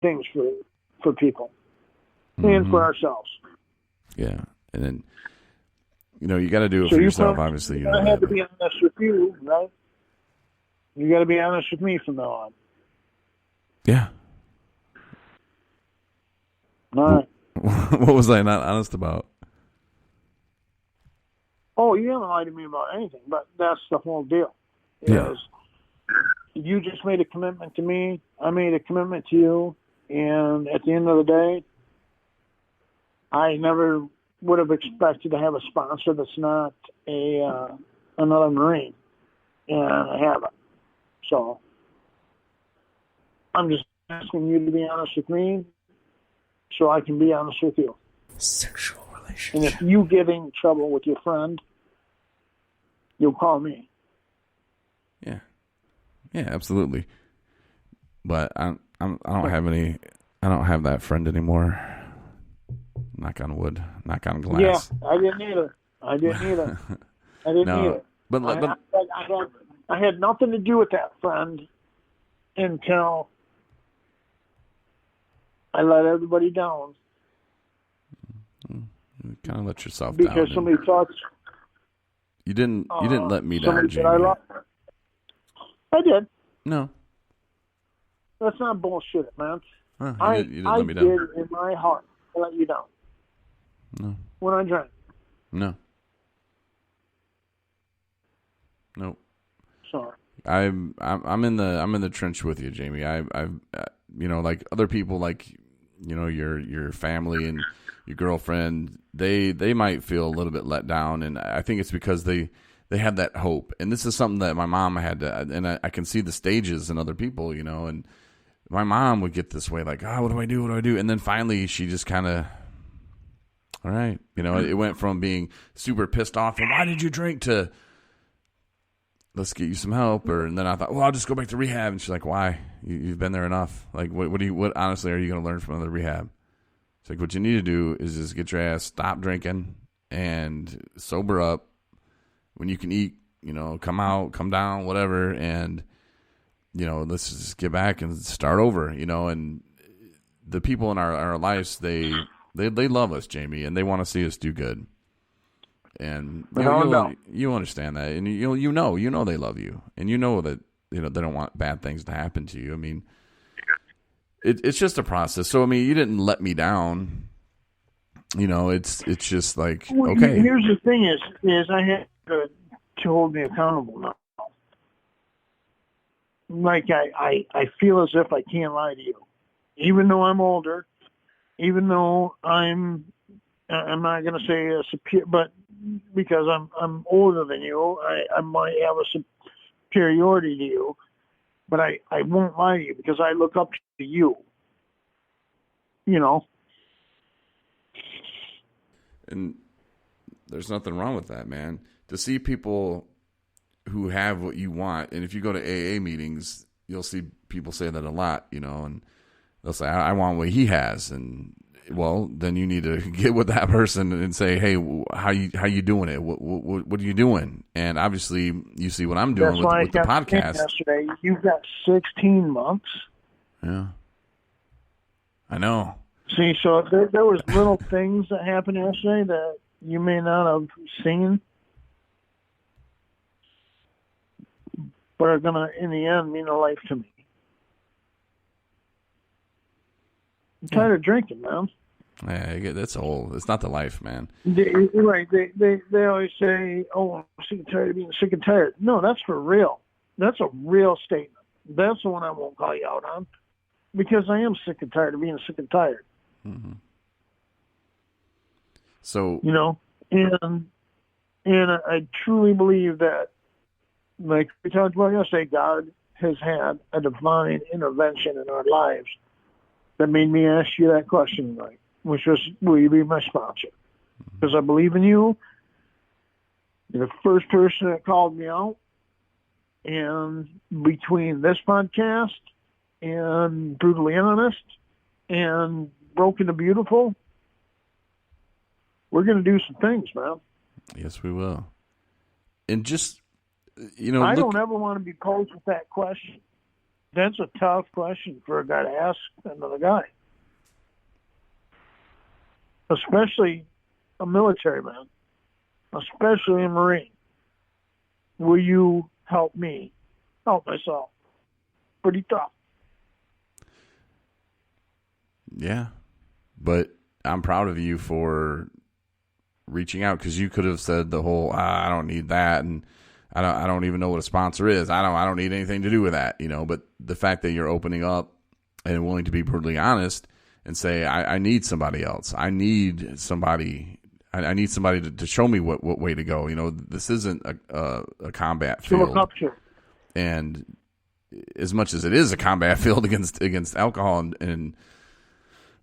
things for people and for ourselves. Yeah, and then you got to do it So for yourself. Obviously, I had to be honest with you, right? You got to be honest with me from now on. Yeah. All right. What was I not honest about? Oh, you haven't lied to me about anything, but that's the whole deal. Yeah. Is you just made a commitment to me. I made a commitment to you, and at the end of the day, I never would have expected to have a sponsor that's not another Marine, and I haven't. So I'm just asking you to be honest with me, so I can be honest with you. Sexual relationship. And if you get in trouble with your friend, you'll call me. Yeah, absolutely. But I don't have any. I don't have that friend anymore. Knock on wood. Knock on glass. Yeah, I didn't either. I didn't either. But I had nothing to do with that friend until I let everybody down. You kind of let yourself down. Because somebody thought you didn't let me down, somebody Jamie. that I loved. I did. No. That's not bullshit, man. You didn't let me down. I did in my heart let you down. No. When I drank. No. Nope. Sorry. I'm in the trench with you, Jamie. I've like other people, like your family and your girlfriend, they might feel a little bit let down, and I think it's because they had that hope. And this is something that my mom had to, and I can see the stages in other people, and my mom would get this way, like, what do I do? And then finally she just kind of, all right, it went from being super pissed off and why did you drink to let's get you some help, and then I thought, well, I'll just go back to rehab. And she's like, why? You've been there enough. Like, what honestly are you going to learn from another rehab? It's like, what you need to do is just get your ass, stop drinking and sober up. When you can eat, come down, whatever. And, let's just get back and start over, and the people in our lives, they love us, Jamie, and they want to see us do good. And you understand that, and you know they love you, and that they don't want bad things to happen to you. I mean, it's just a process. So I mean, you didn't let me down. It's just like, okay. Here's the thing: is I have to hold me accountable now. Like I feel as if I can't lie to you, even though I'm older, even though I'm not going to say a superior, but because I'm older than you, I might have a superiority to you, but I won't lie to you because I look up to you. And there's nothing wrong with that, man. To see people who have what you want, and if you go to AA meetings, you'll see people say that a lot, and they'll say, I want what he has, and well, then you need to get with that person and say, hey, how you doing it? What are you doing? And obviously, you see what I'm doing with the podcast. Yesterday, you've got 16 months. Yeah, I know. See, so there was little things that happened yesterday that you may not have seen, but are gonna, in the end, mean a life to me. I'm tired of drinking, man. Yeah, that's old. It's not the life, man. Right. They always say, oh, I'm sick and tired of being sick and tired. No, that's for real. That's a real statement. That's the one I won't call you out on, because I am sick and tired of being sick and tired. Mm-hmm. So, and I truly believe that, like we talked about yesterday, God has had a divine intervention in our lives that made me ask you that question tonight, which was, will you be my sponsor? Because I believe in you. You're the first person that called me out. And between this podcast and Brutally Honest and Broken to Beautiful, we're going to do some things, man. Yes, we will. And just, I don't ever want to be posed with that question. That's a tough question for a guy to ask another guy, especially a military man, especially a Marine. Will you help me help myself? Pretty tough. Yeah, but I'm proud of you for reaching out, because you could have said the whole I don't need that, and I don't even know what a sponsor is. I don't need anything to do with that, But the fact that you're opening up and willing to be brutally honest and say I need somebody else. I need somebody. I need somebody to show me what way to go. This isn't a combat field, and as much as it is a combat field against alcohol and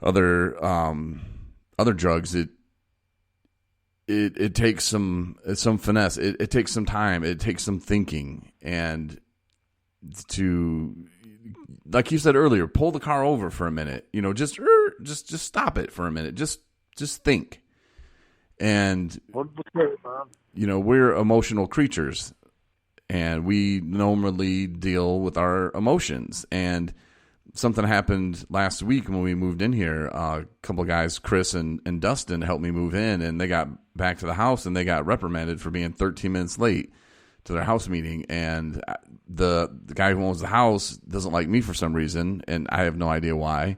other drugs, it takes some finesse. It takes some time. It takes some thinking, and to, like you said earlier, pull the car over for a minute. Just stop it for a minute. Just think. And we're emotional creatures, and we normally deal with our emotions. And something happened last week when we moved in here. A couple of guys, Chris and Dustin, helped me move in, and they got back to the house and they got reprimanded for being 13 minutes late to their house meeting. And the guy who owns the house doesn't like me for some reason, and I have no idea why.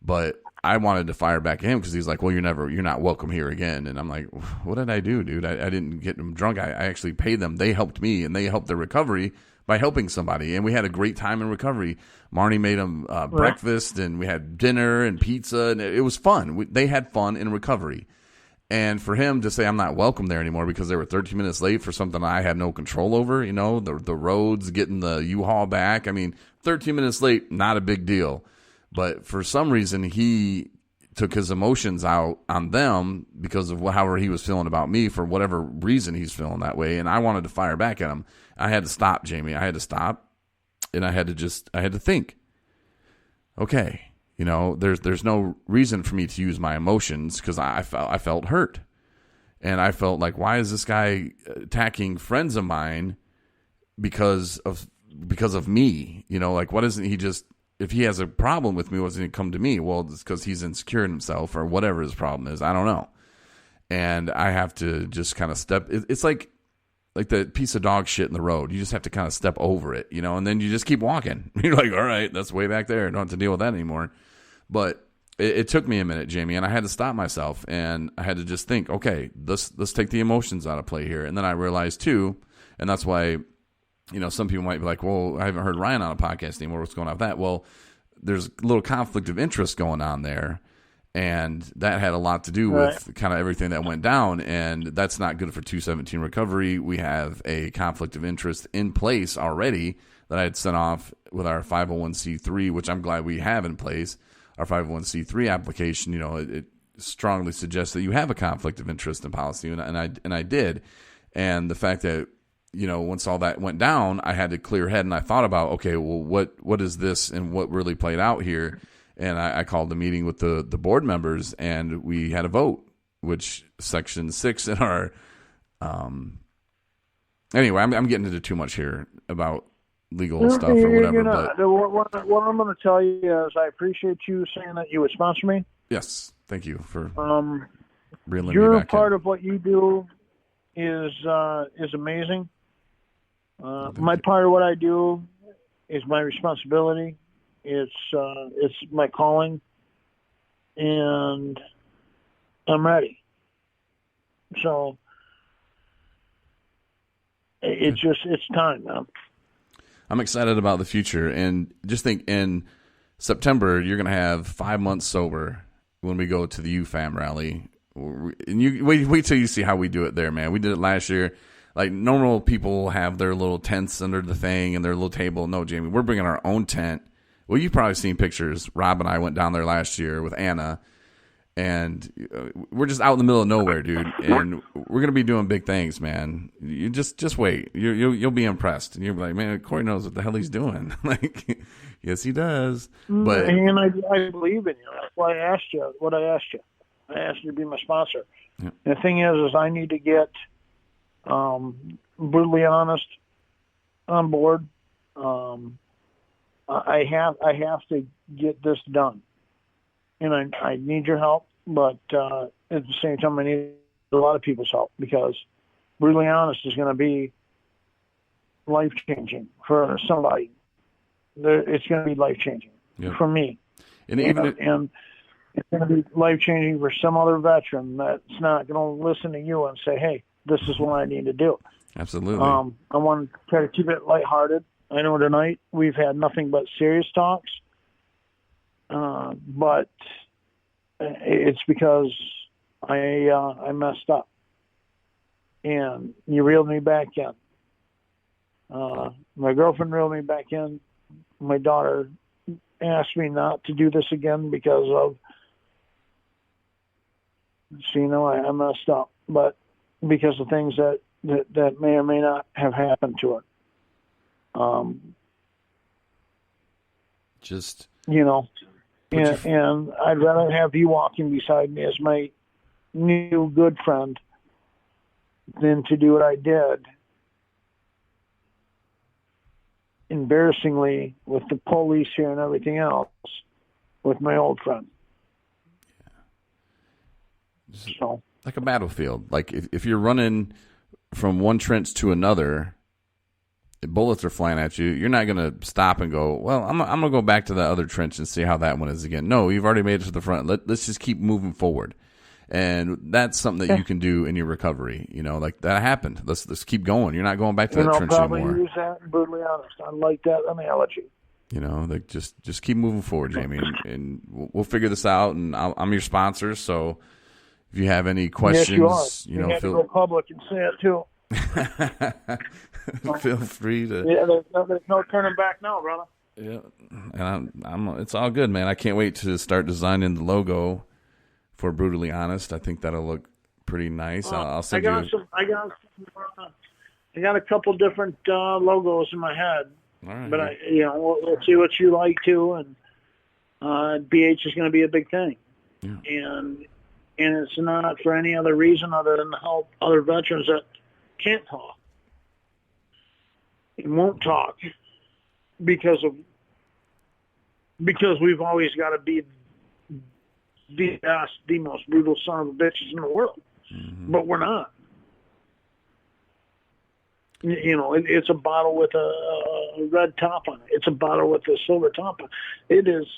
But I wanted to fire back at him because he's like, well, you're not welcome here again. And I'm like, what did I do, dude? I didn't get them drunk. I actually paid them. They helped me, and they helped their recovery by helping somebody. And we had a great time in recovery. Marnie made them breakfast, and we had dinner and pizza, and it was fun. They had fun in recovery. And for him to say I'm not welcome there anymore because they were 13 minutes late for something I had no control over, the roads, getting the U-Haul back. 13 minutes late, not a big deal. But for some reason, he took his emotions out on them because of however he was feeling about me, for whatever reason he's feeling that way. And I wanted to fire back at him. I had to stop, Jamie. I had to stop, and I had to think, okay, there's no reason for me to use my emotions, because I felt hurt. And I felt like, why is this guy attacking friends of mine because of me? Why doesn't he just, if he has a problem with me, why doesn't he come to me? Well, it's because he's insecure in himself, or whatever his problem is. I don't know. And I have to just kind of step. It's like the piece of dog shit in the road. You just have to kind of step over it, and then you just keep walking. You're like, all right, that's way back there. I don't have to deal with that anymore. But it took me a minute, Jamie, and I had to stop myself, and I had to just think, okay, let's take the emotions out of play here. And then I realized too, and that's why, some people might be like, well, I haven't heard Ryan on a podcast anymore. What's going on with that? Well, there's a little conflict of interest going on there. And that had a lot to do with kind of everything that went down. And that's not good for 217 recovery. We have a conflict of interest in place already that I had sent off with our 501c3, which I'm glad we have in place. Our 501c3 application, it strongly suggests that you have a conflict of interest in policy. And I did. And the fact that, once all that went down, I had to clear head, and I thought about, okay, well, what is this and what really played out here? And I called the meeting with the board members, and we had a vote, which Section 6 in our anyway, I'm getting into too much here about legal stuff or whatever. But what I'm going to tell you is I appreciate you saying that you would sponsor me. Yes, thank you for reeling your me back part in. of what you do is amazing. My part of what I do is my responsibility. It's my calling, and I'm ready. So it's time now. I'm excited about the future, and just think in September you're going to have 5 months sober when we go to the UFAM rally. And you wait till you see how we do it there, man. We did it last year. Like, normal people have their little tents under the thing and their little table. No, Jamie, we're bringing our own tent. Well, you've probably seen pictures. Rob and I went down there last year with Anna, and we're just out in the middle of nowhere, dude. And we're gonna be doing big things, man. You just wait. You'll be impressed, and you'll be like, man, Corey knows what the hell he's doing. Like, yes, he does. But and I believe in you. That's why I asked you what I asked you. I asked you to be my sponsor. Yeah. And the thing is I need to get brutally honest on board. I have to get this done, and I need your help, but at the same time, I need a lot of people's help because, brutally honest, is going to be life changing for somebody. It's going to be life changing for me, and it's going to be life changing for some other veteran that's not going to listen to you and say, "Hey, this is what I need to do." Absolutely. I want to try to keep it lighthearted. I know tonight we've had nothing but serious talks, but it's because I messed up, and you reeled me back in. My girlfriend reeled me back in. My daughter asked me not to do this again because of, I messed up, but because of things that may or may not have happened to her. And I'd rather have you walking beside me as my new good friend than to do what I did embarrassingly with the police here and everything else with my old friend. So, like a battlefield. Like if you're running from one trench to another, if bullets are flying at you, you're not going to stop and go, well, I'm going to go back to the other trench and see how that one is again. No, you've already made it to the front. Let's just keep moving forward. And that's something that you can do in your recovery. Like that happened. Let's keep going. You're not going back to that trench anymore. I'll probably use that, brutally honest. I like that analogy. Like just keep moving forward, Jamie, and we'll figure this out. And I'm your sponsor, so if you have any questions, yes, you are. You have to go public and say it too. Feel free to. Yeah, there's no turning back now, brother. Yeah, and I'm it's all good, man. I can't wait to start designing the logo for Brutally Honest. I think that'll look pretty nice. I'll send you. I got a couple different logos in my head, all right, but we'll see what you like too, and BH is going to be a big thing, and it's not for any other reason other than to help other veterans that can't talk and won't talk because we've always got to be the most brutal son of a bitches in the world, but we're not. It's a bottle with a red top on it. It's a bottle with a silver top on it.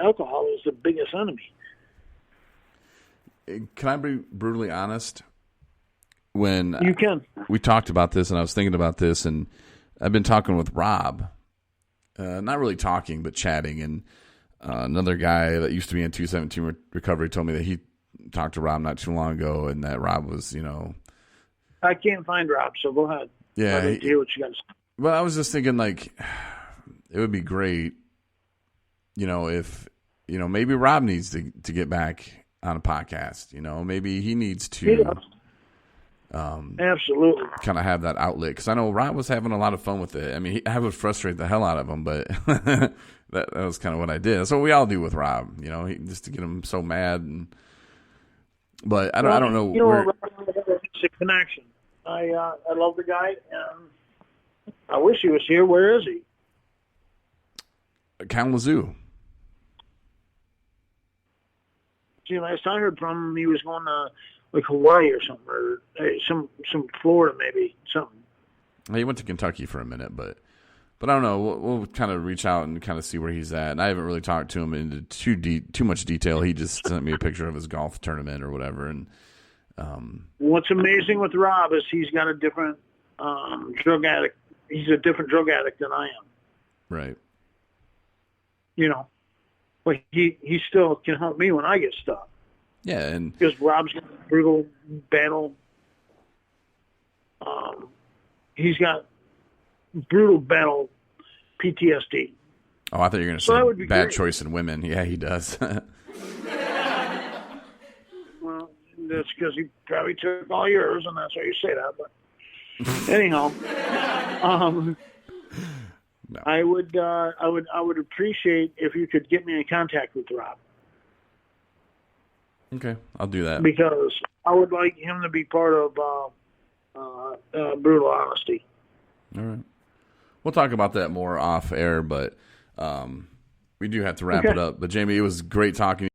Alcohol is the biggest enemy. Can I be brutally honest? When you can, we talked about this, and I was thinking about this, and I've been talking with Rob, not really talking, but chatting, and another guy that used to be in 217 recovery told me that he talked to Rob not too long ago, and that Rob was, I can't find Rob, so go ahead. Yeah, hear what you got to say. Well, I was just thinking, like, it would be great, if, maybe Rob needs to get back on a podcast. Maybe he needs to. Absolutely. Kind of have that outlet, because I know Rob was having a lot of fun with it. I mean, I would frustrate the hell out of him, but that was kind of what I did. That's what we all do with Rob, just to get him so mad. But I don't know. It's a connection. I love the guy, and I wish he was here. Where is he? Kalamazoo. See, last I heard from him, he was going to like Hawaii or something, or some Florida maybe, something. He went to Kentucky for a minute, but I don't know. We'll kind of reach out and kind of see where he's at. And I haven't really talked to him into too much detail. He just sent me a picture of his golf tournament or whatever. And what's amazing with Rob is he's got a different drug addict. He's a different drug addict than I am. Right. But he still can help me when I get stuck. Yeah, and because Rob's got a brutal battle. He's got brutal battle PTSD. Oh, I thought you were going to say bad great. Choice in women. Yeah, he does. Well, that's because he probably took all yours, and that's why you say that. But anyhow, no. I would appreciate if you could get me in contact with Rob. Okay, I'll do that. Because I would like him to be part of Brutal Honesty. All right. We'll talk about that more off air, but We do have to wrap it up. But Jamie, it was great talking.